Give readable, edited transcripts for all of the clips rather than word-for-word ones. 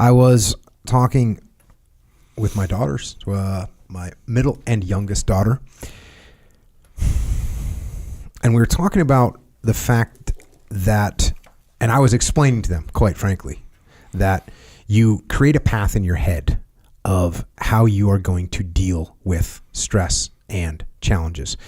I was talking with my daughters, my middle and youngest daughter, and we were talking about the fact that, and I was explaining to them, quite frankly, that you create a path in your head of how you are going to deal with stress and challenges.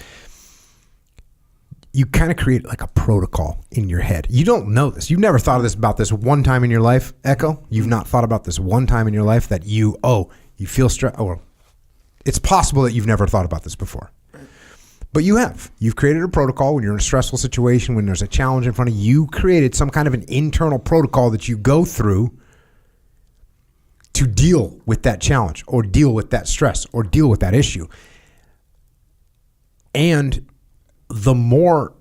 You kind of create like a protocol in your head. You don't know this. You've never thought of this about this one time in your life, Echo. You've not thought about this one time in your life that you feel stress. Or it's possible that you've never thought about this before. But you have. You've created a protocol when you're in a stressful situation, when there's a challenge in front of you. You created some kind of an internal protocol that you go through to deal with that challenge or deal with that stress or deal with that issue. And the more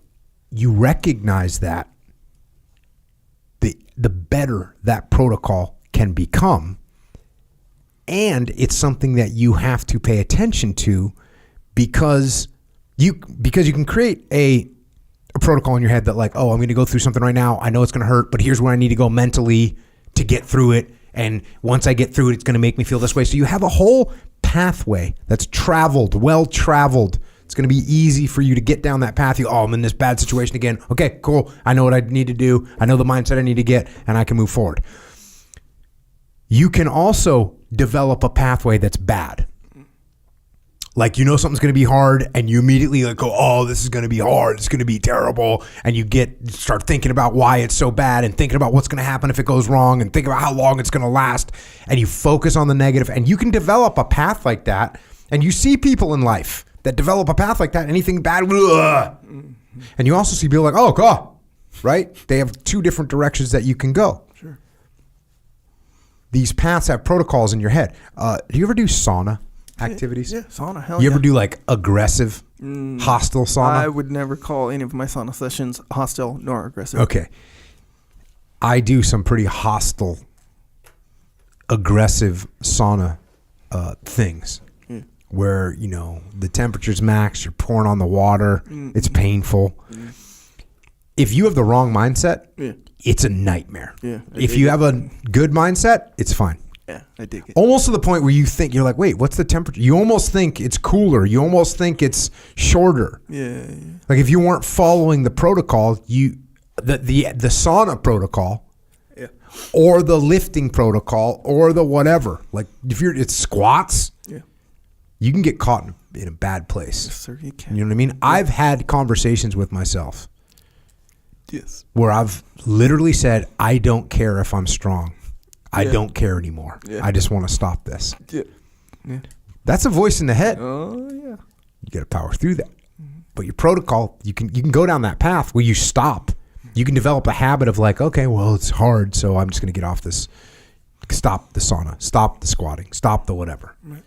you recognize that, the better that protocol can become. And it's something that you have to pay attention to because you can create a protocol in your head that like, oh, I'm going to go through something right now. I know it's going to hurt, but here's where I need to go mentally to get through it. And once I get through it, it's going to make me feel this way. So you have a whole pathway that's well traveled. It's going to be easy for you to get down that path. I'm in this bad situation again. Okay, cool. I know what I need to do. I know the mindset I need to get, and I can move forward. You can also develop a pathway that's bad. Like, something's going to be hard, and you immediately like go, oh, this is going to be hard. It's going to be terrible. And you start thinking about why it's so bad and thinking about what's going to happen if it goes wrong and think about how long it's going to last. And you focus on the negative, and you can develop a path like that. And you see people in life that develop a path like that, anything bad, and you also see people like, oh, God, right? They have two different directions that you can go. Sure. These paths have protocols in your head. Do you ever do sauna activities? Yeah, sauna, hell You yeah. ever do like aggressive, hostile sauna? I would never call any of my sauna sessions hostile nor aggressive. Okay. I do some pretty hostile, aggressive sauna things. Where, the temperature's max, you're pouring on the water, it's painful. If you have the wrong mindset, it's a nightmare. If you have a good mindset, it's fine. Yeah, I dig it. Almost to the point where you're like, wait, what's the temperature? You almost think it's cooler. You almost think it's shorter. Yeah. Like if you weren't following the protocol, the sauna protocol, or the lifting protocol, or the whatever. Like if it's squats, you can get caught in a bad place. Yes, sir, you can. You know what I mean? Yeah. I've had conversations with myself. Yes. Where I've literally said, I don't care if I'm strong. I don't care anymore. Yeah. I just want to stop this. Yeah. That's a voice in the head. Oh, yeah. You got to power through that. But your protocol, you can go down that path where you stop. You can develop a habit of like, okay, well, it's hard, so I'm just going to get off this. Stop the sauna. Stop the squatting. Stop the whatever. Right.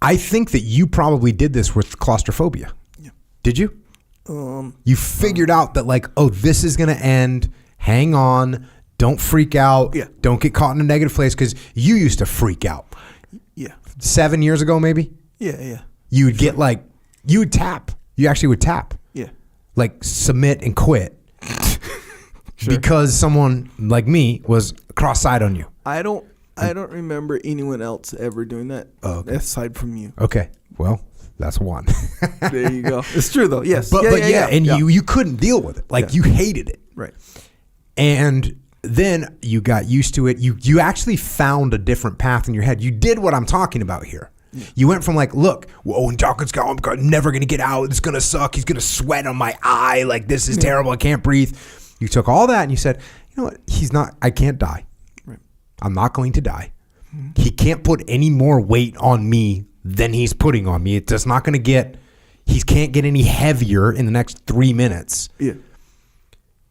I think that you probably did this with claustrophobia. Yeah. Did you? You figured out that like, oh, this is going to end. Hang on. Don't freak out. Yeah. Don't get caught in a negative place because you used to freak out. Yeah. 7 years ago, maybe? Yeah. You would get like, you would tap. You actually would tap. Yeah. Like submit and quit. Sure. Because someone like me was cross-eyed on you. I don't remember anyone else ever doing that aside from you. Okay. Well, that's one. There you go. It's true though. Yes. But you couldn't deal with it. Like you hated it. Right. And then you got used to it. You actually found a different path in your head. You did what I'm talking about here. Yeah. You went from like, look, when Jocko's gone, I'm never going to get out. It's going to suck. He's going to sweat on my eye. Like this is terrible. I can't breathe. You took all that and you said, you know what? I can't die. I'm not going to die. Mm-hmm. He can't put any more weight on me than he's putting on me. It's just not going to he can't get any heavier in the next 3 minutes. Yeah.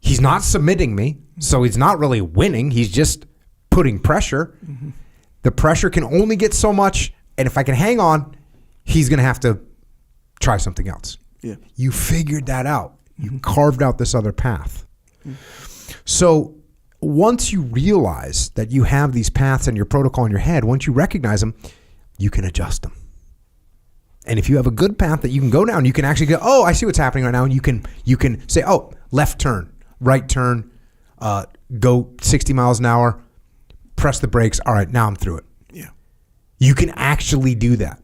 He's not submitting me, so he's not really winning. He's just putting pressure. Mm-hmm. The pressure can only get so much, and if I can hang on, he's going to have to try something else. Yeah. You figured that out. You carved out this other path. Mm-hmm. So once you realize that you have these paths and your protocol in your head, once you recognize them, you can adjust them. And if you have a good path that you can go down, you can actually go, oh, I see what's happening right now. And you can say, oh, left turn, right turn, go 60 miles an hour, press the brakes. All right, now I'm through it. Yeah. You can actually do that.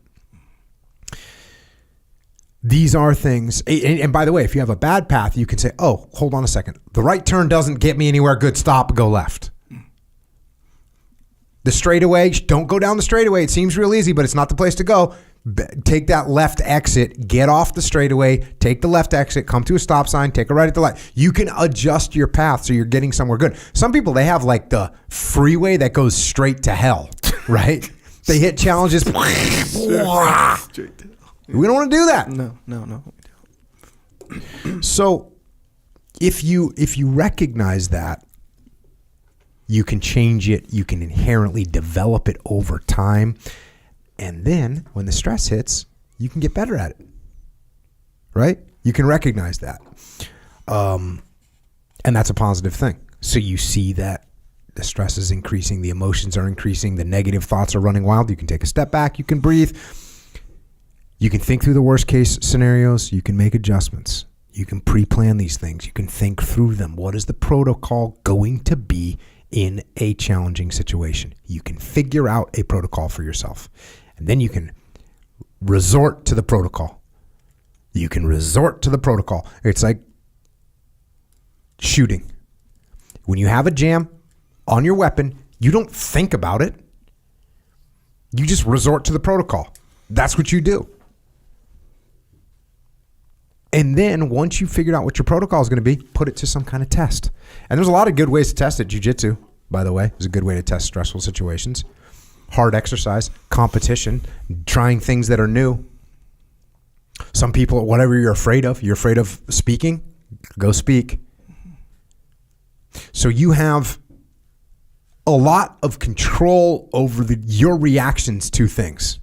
These are things, and by the way, if you have a bad path, you can say, oh, hold on a second. The right turn doesn't get me anywhere good. Stop, go left. The straightaway, don't go down the straightaway. It seems real easy, but it's not the place to go. Take that left exit, get off the straightaway, take the left exit, come to a stop sign, take a right at the light. You can adjust your path so you're getting somewhere good. Some people, they have like the freeway that goes straight to hell, right? They hit challenges. Straight to hell. We don't want to do that. No. So if you recognize that, you can change it. You can inherently develop it over time. And then when the stress hits, you can get better at it, right? You can recognize that. And that's a positive thing. So you see that the stress is increasing, the emotions are increasing, the negative thoughts are running wild. You can take a step back. You can breathe. You can think through the worst case scenarios. You can make adjustments. You can pre-plan these things. You can think through them. What is the protocol going to be in a challenging situation? You can figure out a protocol for yourself. And then you can resort to the protocol. You can resort to the protocol. It's like shooting. When you have a jam on your weapon, you don't think about it. You just resort to the protocol. That's what you do. And then once you've figured out what your protocol is going to be, put it to some kind of test. And there's a lot of good ways to test it. Jiu-jitsu, by the way, is a good way to test stressful situations. Hard exercise, competition, trying things that are new. Some people, whatever you're afraid of speaking, go speak. So you have a lot of control over your reactions to things.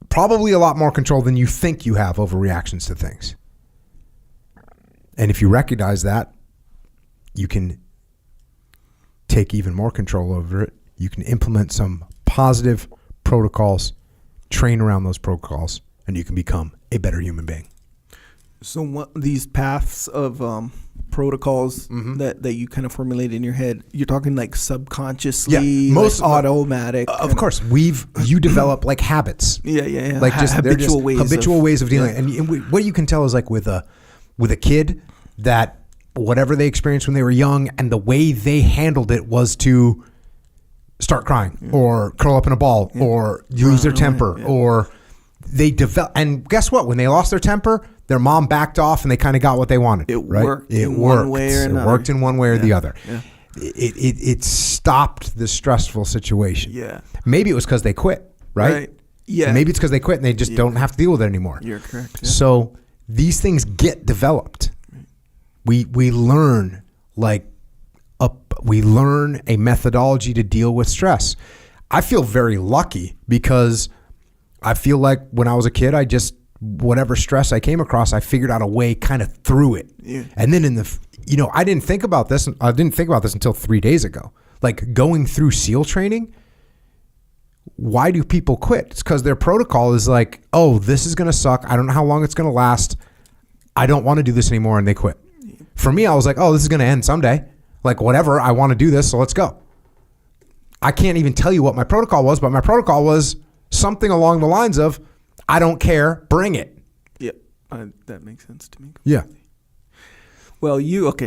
Probably a lot more control than you think you have over reactions to things. And if you recognize that, you can take even more control over it. You can implement some positive protocols, train around those protocols, and you can become a better human being. So what these paths of protocols that you kind of formulate in your head, you're talking like subconsciously, most like automatic. Of course, you develop like habits. Yeah. Like just habitual ways of dealing. Yeah. And what you can tell is like with a kid that whatever they experienced when they were young and the way they handled it was to start crying or curl up in a ball or lose their temper or they develop. And guess what? When they lost their temper, their mom backed off and they kind of got what they wanted. It right? worked in one way or another. It worked in one way or the other. Yeah. It stopped the stressful situation. Yeah. Maybe it was because they quit, right? Yeah. Maybe it's because they quit and they just don't have to deal with it anymore. You're correct. Yeah. So these things get developed. We learn we learn a methodology to deal with stress. I feel very lucky because I feel like when I was a kid, I just, whatever stress I came across, I figured out a way kind of through it. Yeah. And then I didn't think about this. I didn't think about this until 3 days ago. Like going through SEAL training, why do people quit? It's because their protocol is like, oh, this is going to suck. I don't know how long it's going to last. I don't want to do this anymore. And they quit. For me, I was like, oh, this is going to end someday. Like whatever, I want to do this. So let's go. I can't even tell you what my protocol was, but my protocol was something along the lines of, I don't care, bring it. Yeah, that makes sense to me. Yeah. Well,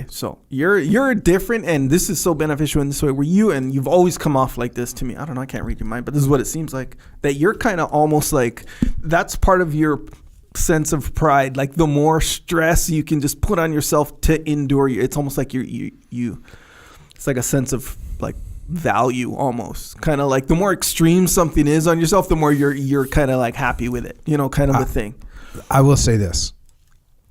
so you're different, and this is so beneficial in this way where you've always come off like this to me. I don't know, I can't read your mind, but this is what it seems like, that you're kind of almost like, that's part of your sense of pride. Like the more stress you can just put on yourself to endure, it's almost like you it's like a sense of like value almost, kind of like the more extreme something is on yourself, the more you're kind of like happy with it, kind of a thing. I will say this,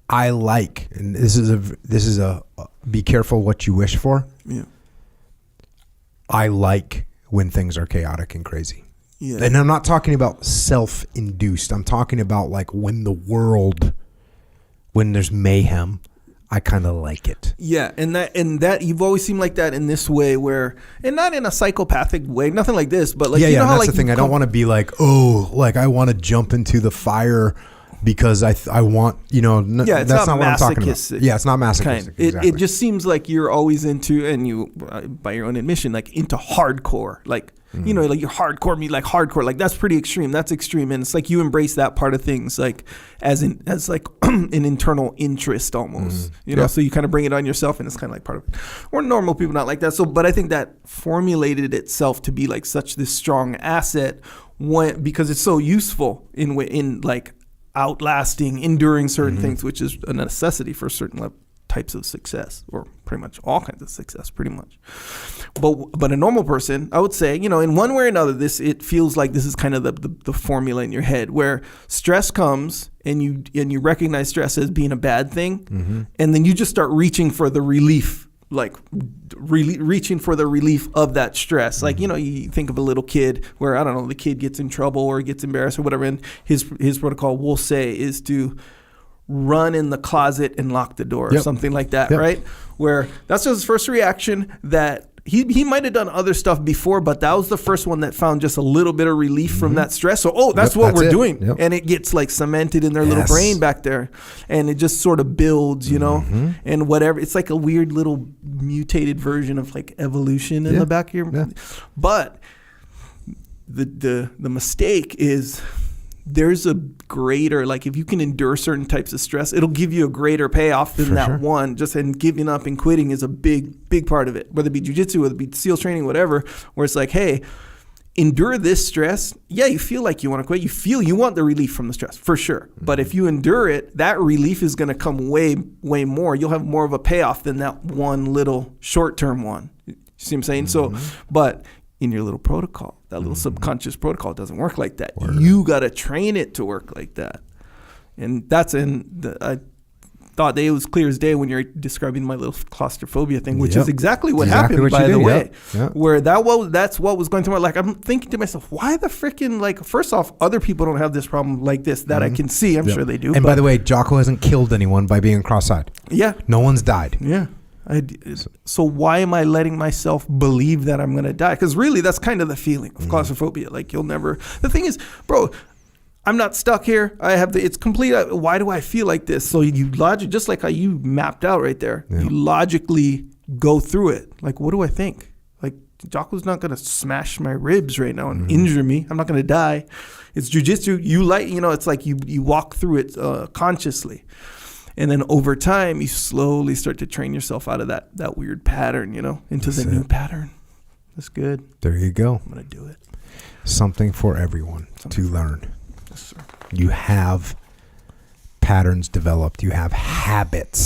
and this is a be careful what you wish for. Yeah. I like when things are chaotic and crazy. Yeah. And I'm not talking about self-induced. I'm talking about like when there's mayhem, I kind of like it. Yeah, and that you've always seemed like that in this way where, and not in a psychopathic way, nothing like this, but like, you know how that's like the thing. I don't want to be like, oh, like I want to jump into the fire because I want, it's that's not what I'm talking about. Yeah, it's not masochistic. Exactly. It just seems like you're always into, and you, by your own admission, like into hardcore, like, like you're hardcore, me like hardcore, like that's pretty extreme. That's extreme. And it's like you embrace that part of things, like as like an internal interest almost, so you kind of bring it on yourself, and it's kind of like part of it. We're normal people, not like that. So, but I think that formulated itself to be like such this strong asset because it's so useful in like outlasting, enduring certain things, which is a necessity for certain types of success, or pretty much all kinds of success, pretty much. But a normal person, I would say, in one way or another, it feels like this is kind of the formula in your head, where stress comes and you recognize stress as being a bad thing, and then you just start reaching for the relief, like reaching for the relief of that stress. Like, you think of a little kid where, I don't know, the kid gets in trouble or gets embarrassed or whatever, and his protocol, we'll say, is to run in the closet and lock the door, or something like that, right? Where that's just his first reaction. That he might have done other stuff before, but that was the first one that found just a little bit of relief from that stress. So, that's what we're doing. And it gets like cemented in their little brain back there, and it just sort of builds, and whatever. It's like a weird little mutated version of like evolution in the back of your But the mistake is, there's a greater, like if you can endure certain types of stress, it'll give you a greater payoff than one. Just and giving up and quitting is a big part of it, whether it be jiu-jitsu, whether it be SEAL training, whatever, where it's like, hey, endure this stress. Yeah, you feel like you want to quit. You feel you want the relief from the stress, for sure. But if you endure it, that relief is going to come way more. You'll have more of a payoff than that one little short-term one. You see what I'm saying? So, but in your little protocol, that little subconscious protocol doesn't work like that. You got to train it to work like that. And I thought that it was clear as day when you're describing my little claustrophobia thing, which is exactly what happened, by the way. Where that's what was going through my, like, I'm thinking to myself, why the freaking, like, first off, other people don't have this problem like this that I can see. I'm sure they do. And by the way, Jocko hasn't killed anyone by being cross-eyed. Yeah. No one's died. Yeah. So why am I letting myself believe that I'm going to die? Because really, that's kind of the feeling of claustrophobia. Like, you'll never. The thing is, bro, I'm not stuck here. It's complete. Why do I feel like this? So you just like how you mapped out right there, you logically go through it. Like, what do I think? Like, Jocko's not going to smash my ribs right now and injure me. I'm not going to die. It's jiu-jitsu. It's like you walk through it consciously. And then over time, you slowly start to train yourself out of that weird pattern, into the new pattern. That's good. There you go. I'm going to do it. Something for everyone to learn. Yes, sir. You have patterns developed. You have habits.